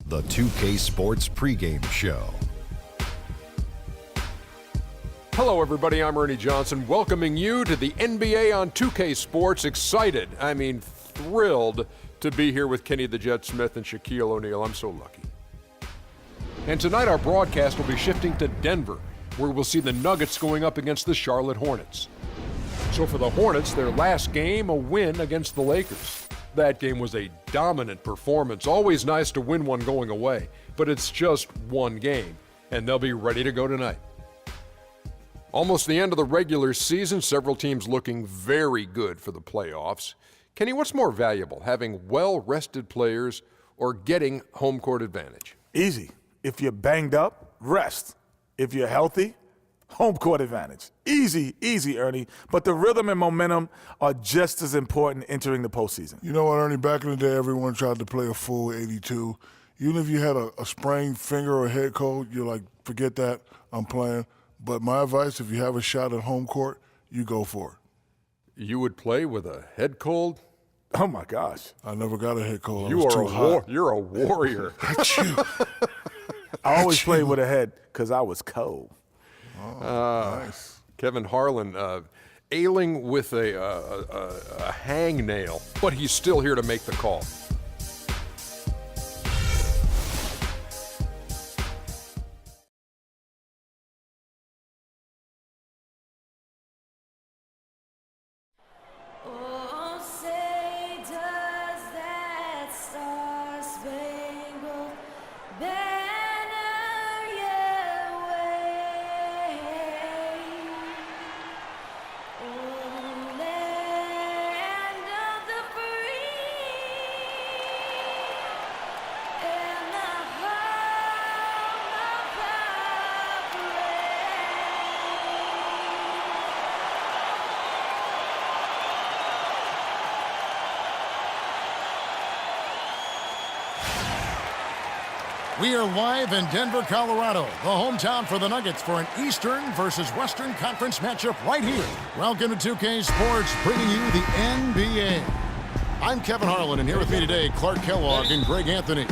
The 2K Sports pregame show. Hello, everybody. I'm Ernie Johnson, welcoming you to the NBA on 2K Sports. Excited, thrilled to be here with Kenny the Jet Smith and Shaquille O'Neal. I'm so lucky. And tonight our broadcast will be shifting to Denver, where we'll see the Nuggets going up against the Charlotte Hornets. So for the Hornets, their last game, a win against the Lakers. That game was a dominant performance. Always nice to win one going away, but it's just one game, and they'll be ready to go tonight. Almost the end of the regular season, several teams looking very good for the playoffs. Kenny, what's more valuable, having well-rested players or getting home court advantage? Easy. If you're banged up, rest. If you're healthy, home court advantage. Easy, Ernie. But the rhythm and momentum are just as important entering the postseason. You know what, Ernie? Back in the day, everyone tried to play a full 82. Even if you had a sprained finger or head cold, you're like, forget that, I'm playing. But my advice, if you have a shot at home court, you go for it. You would play with a head cold? Oh, my gosh. I never got a head cold. You're a warrior. I always played with a head because I was cold. Nice. Kevin Harlan ailing with a hangnail, but he's still here to make the call. We are live in Denver, Colorado, the hometown for the Nuggets for an Eastern versus Western Conference matchup right here. Welcome to 2K Sports, bringing you the NBA. I'm Kevin Harlan, and here with me today, Clark Kellogg and Greg Anthony.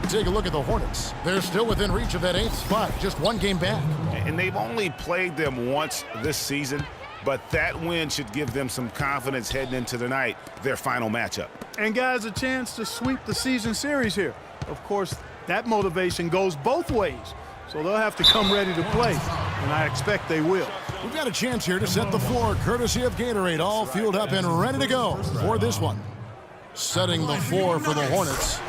Take a look at the Hornets. They're still within reach of that 8th spot, just one game back. And they've only played them once this season, but that win should give them some confidence heading into tonight, their final matchup. And guys, a chance to sweep the season series here. Of course, that motivation goes both ways, so they'll have to come ready to play, and I expect they will. We've got a chance here to set the floor, courtesy of Gatorade, all fueled up and ready to go for this one. Setting the floor for the Hornets.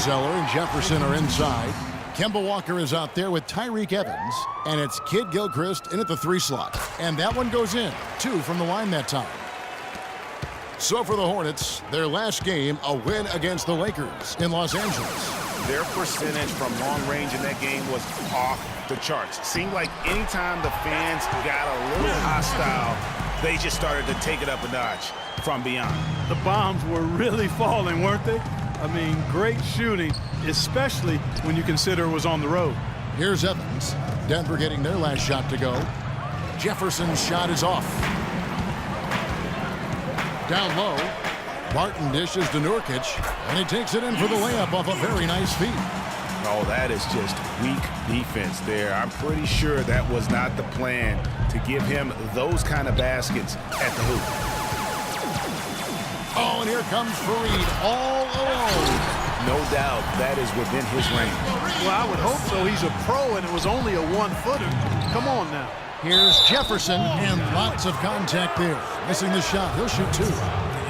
Zeller and Jefferson are inside. Kemba Walker is out there with Tyreek Evans, and it's Kid Gilchrist in at the 3 slot. And that one goes in, 2 from the line that time. So for the Hornets, their last game, a win against the Lakers in Los Angeles. Their percentage from long range in that game was off the charts. Seemed like anytime the fans got a little hostile, they just started to take it up a notch from beyond. The bombs were really falling, weren't they? I mean, great shooting, especially when you consider it was on the road. Here's Evans. Denver getting their last shot to go. Jefferson's shot is off. Down low, Martin dishes to Nurkic, and he takes it in for the layup off a very nice feed. Oh, that is just weak defense there. I'm pretty sure that was not the plan to give him those kind of baskets at the hoop. Oh, and here comes Fareed all alone. No doubt that is within his range. Well, I would hope so. He's a pro, and it was only a 1-footer. Come on now. Here's Jefferson, and lots of contact there. Missing the shot. He'll shoot 2.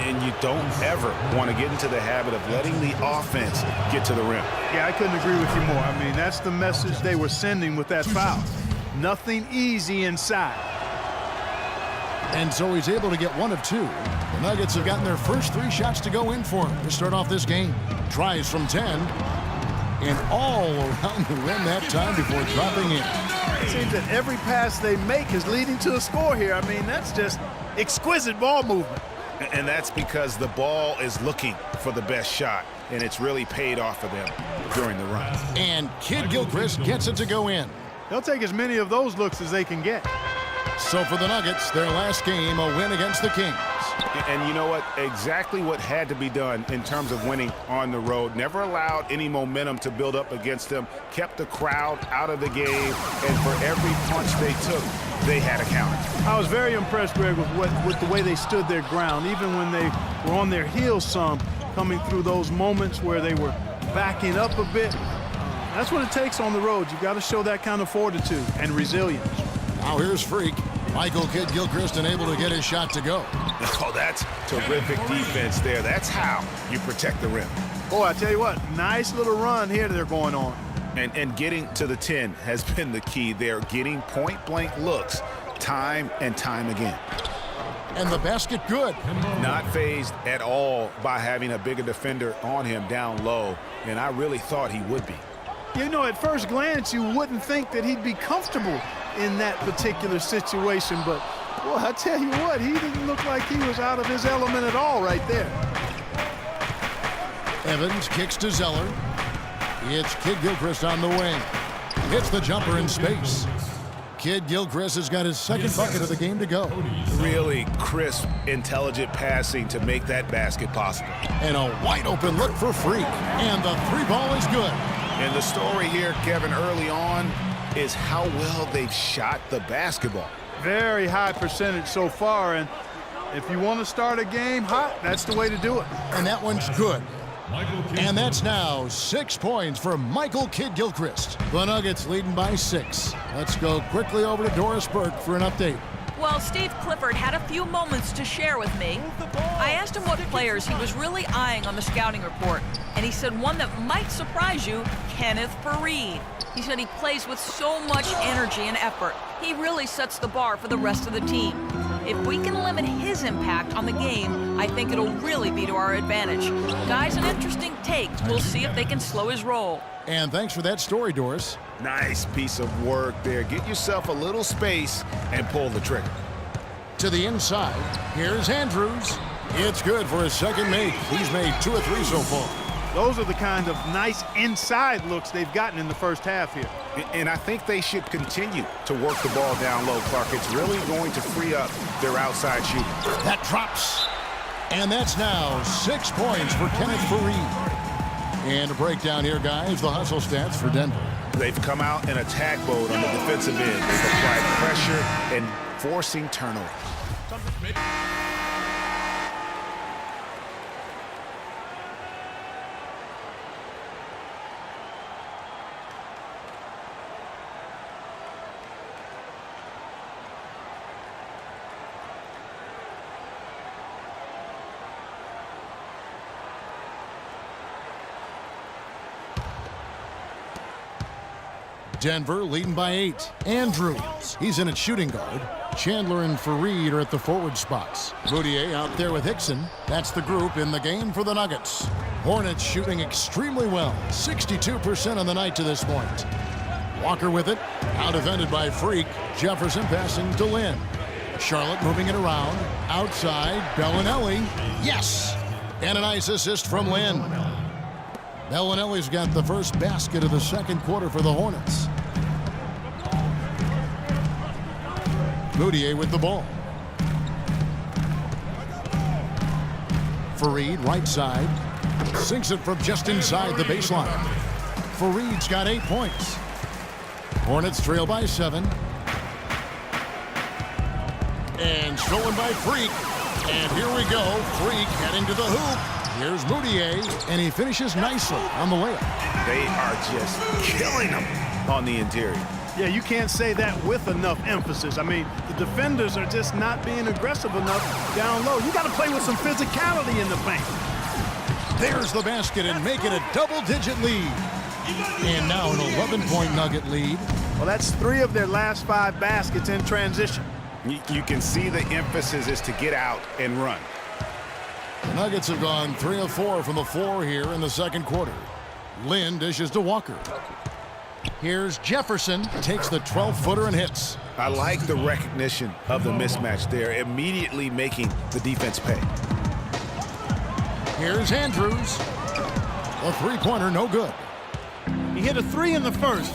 And you don't ever want to get into the habit of letting the offense get to the rim. Yeah, I couldn't agree with you more. I mean, that's the message they were sending with that foul. Nothing easy inside. And so he's able to get 1 of 2. The Nuggets have gotten their first 3 shots to go in for him to start off this game. Tries from 10. And all around the rim that time before dropping in. It seems that every pass they make is leading to a score here. I mean, that's just exquisite ball movement. And that's because the ball is looking for the best shot, and it's really paid off for them during the run. And Kid Gilchrist gets it to go in. They'll take as many of those looks as they can get. So for the Nuggets, their last game, a win against the Kings. And you know what? Exactly what had to be done in terms of winning on the road. Never allowed any momentum to build up against them. Kept the crowd out of the game. And for every punch they took, they had a counter. I was very impressed, Greg, with the way they stood their ground, even when they were on their heels some, coming through those moments where they were backing up a bit. That's what it takes on the road. You've got to show that kind of fortitude and resilience. Now here's Freak. Michael Kidd-Gilchrist unable to get his shot to go. Oh, that's terrific defense there. That's how you protect the rim. Boy, I tell you what, nice little run here they're going on. And getting to the 10 has been the key. They're getting point-blank looks time and time again. And the basket good. Not fazed at all by having a bigger defender on him down low, and I really thought he would be. You know, at first glance, you wouldn't think that he'd be comfortable in that particular situation, but, boy, I tell you what, he didn't look like he was out of his element at all right there. Evans kicks to Zeller. It's Kidd-Gilchrist on the wing. Hits the jumper in space. Kidd-Gilchrist has got his second bucket of the game to go. Really crisp, intelligent passing to make that basket possible. And a wide open look for Freak. And the three ball is good. And the story here, Kevin, early on is how well they've shot the basketball. Very high percentage so far, and if you want to start a game hot, that's the way to do it. And that one's good. And that's now 6 points for Michael Kidd-Gilchrist. The Nuggets leading by 6. Let's go quickly over to Doris Burke for an update. Well, Steve Clifford had a few moments to share with me. I asked him what players he was really eyeing on the scouting report, and he said one that might surprise you, Kenneth Faried. He said he plays with so much energy and effort. He really sets the bar for the rest of the team. If we can limit his impact on the game, I think it'll really be to our advantage. Guy's an interesting take. We'll see if they can slow his roll. And thanks for that story, Doris. Nice piece of work there. Get yourself a little space and pull the trigger. To the inside, here's Andrews. It's good for his second make. He's made 2 or 3 so far. Those are the kind of nice inside looks they've gotten in the first half here. And I think they should continue to work the ball down low, Clark. It's really going to free up their outside shooting. That drops. And that's now 6 points for Kenneth Faried. And a breakdown here, guys, the hustle stats for Denver. They've come out in attack mode on the defensive end. They've applied pressure and forcing turnovers. Denver leading by 8. Andrews, he's in at shooting guard. Chandler and Faried are at the forward spots. Moutier out there with Hickson. That's the group in the game for the Nuggets. Hornets shooting extremely well. 62% on the night to this point. Walker with it. Out defended by Freak. Jefferson passing to Lynn. Charlotte moving it around. Outside, Bellinelli. Yes! And a nice assist from Lynn. Bellinelli's got the first basket of the second quarter for the Hornets. Moutier with the ball. Faried right side. Sinks it from just inside the baseline. Faried's got 8 points. Hornets trail by 7. And stolen by Freak. And here we go. Freak heading to the hoop. Here's Moutier, and he finishes nicely on the layup. They are just killing them on the interior. Yeah, you can't say that with enough emphasis. I mean, the defenders are just not being aggressive enough down low. You got to play with some physicality in the paint. There's the basket and make it a double-digit lead. And now an 11-point Nugget lead. Well, that's 3 of their last 5 baskets in transition. You can see the emphasis is to get out and run. The Nuggets have gone 3 of 4 from the floor here in the second quarter. Lynn dishes to Walker. Here's Jefferson, takes the 12-footer and hits. I like the recognition of the mismatch there, immediately making the defense pay. Here's Andrews. A 3-pointer, no good. He hit a 3 in the first.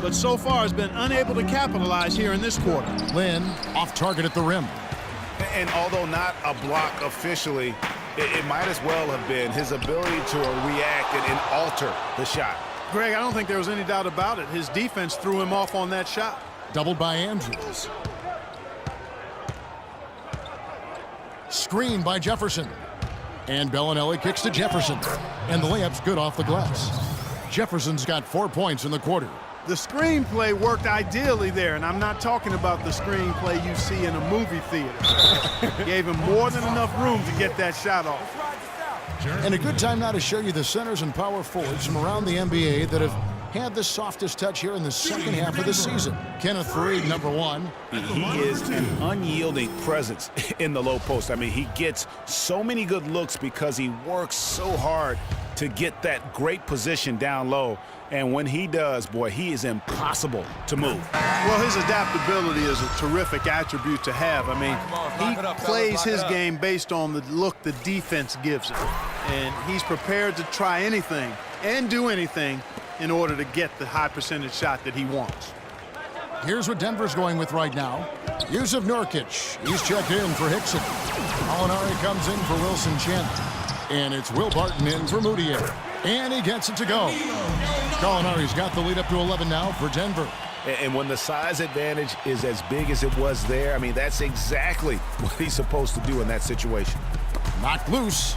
but so far has been unable to capitalize here in this quarter. Lynn off target at the rim. And although not a block officially, it might as well have been his ability to react and alter the shot. Greg, I don't think there was any doubt about it. His defense threw him off on that shot. Doubled by Andrews. Screen by Jefferson. And Bellinelli kicks to Jefferson. And the layup's good off the glass. Jefferson's got 4 points in the quarter. The screenplay worked ideally there, and I'm not talking about the screenplay you see in a movie theater. Gave him more than enough room to get that shot off. And a good time now to show you the centers and power forwards from around the NBA that have had the softest touch here in the second half of the season. Kenneth Faried, number one. He is an unyielding presence in the low post. I mean, he gets so many good looks because he works so hard to get that great position down low. And when he does, boy, he is impossible to move. Well, his adaptability is a terrific attribute to have. I mean, he plays his game based on the look the defense gives him. And he's prepared to try anything and do anything in order to get the high percentage shot that he wants. Here's what Denver's going with right now. Yusuf Nurkic. He's checked in for Hickson. Molinari comes in for Wilson Chen. And it's Will Barton in for Moutier. And he gets it to go. Molinari's got the lead up to 11 now for Denver. And when the size advantage is as big as it was there, I mean, that's exactly what he's supposed to do in that situation. Knocked loose.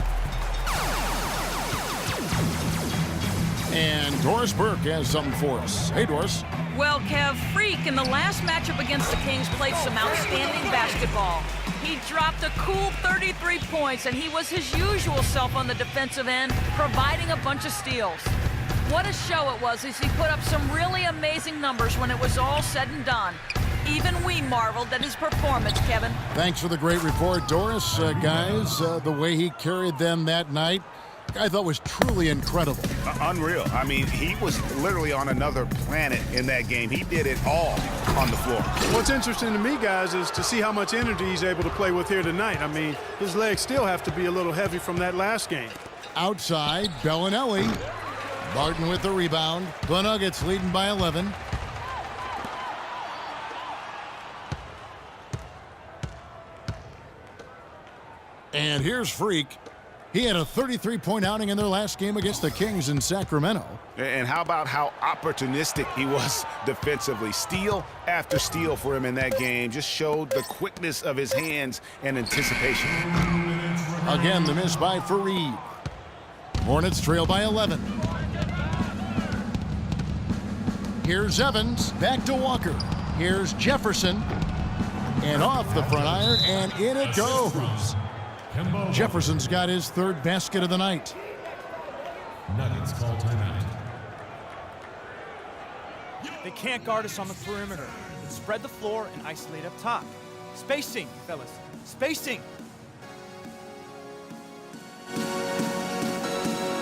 And Doris Burke has something for us. Hey, Doris. Well, Kev, Freak in the last matchup against the Kings played some outstanding basketball. He dropped a cool 33 points, and he was his usual self on the defensive end, providing a bunch of steals. What a show it was as he put up some really amazing numbers when it was all said and done. Even we marveled at his performance, Kevin. Thanks for the great report, Doris. Guys, the way he carried them that night, I thought was truly incredible. Unreal. I mean, he was literally on another planet in that game. He did it all on the floor. What's interesting to me, guys, is to see how much energy he's able to play with here tonight. I mean, his legs still have to be a little heavy from that last game. Outside, Bellinelli. Barton with the rebound. The Nuggets leading by 11. And here's Freak. He had a 33-point outing in their last game against the Kings in Sacramento. And how about how opportunistic he was defensively? Steal after steal for him in that game just showed the quickness of his hands and anticipation. Again, the miss by Faried. Hornets trail by 11. Here's Evans, back to Walker. Here's Jefferson. And off the front iron, and in it goes. Jefferson's got his third basket of the night. Nuggets call timeout. They can't guard us on the perimeter. Let's spread the floor and isolate up top. Spacing, fellas. Spacing.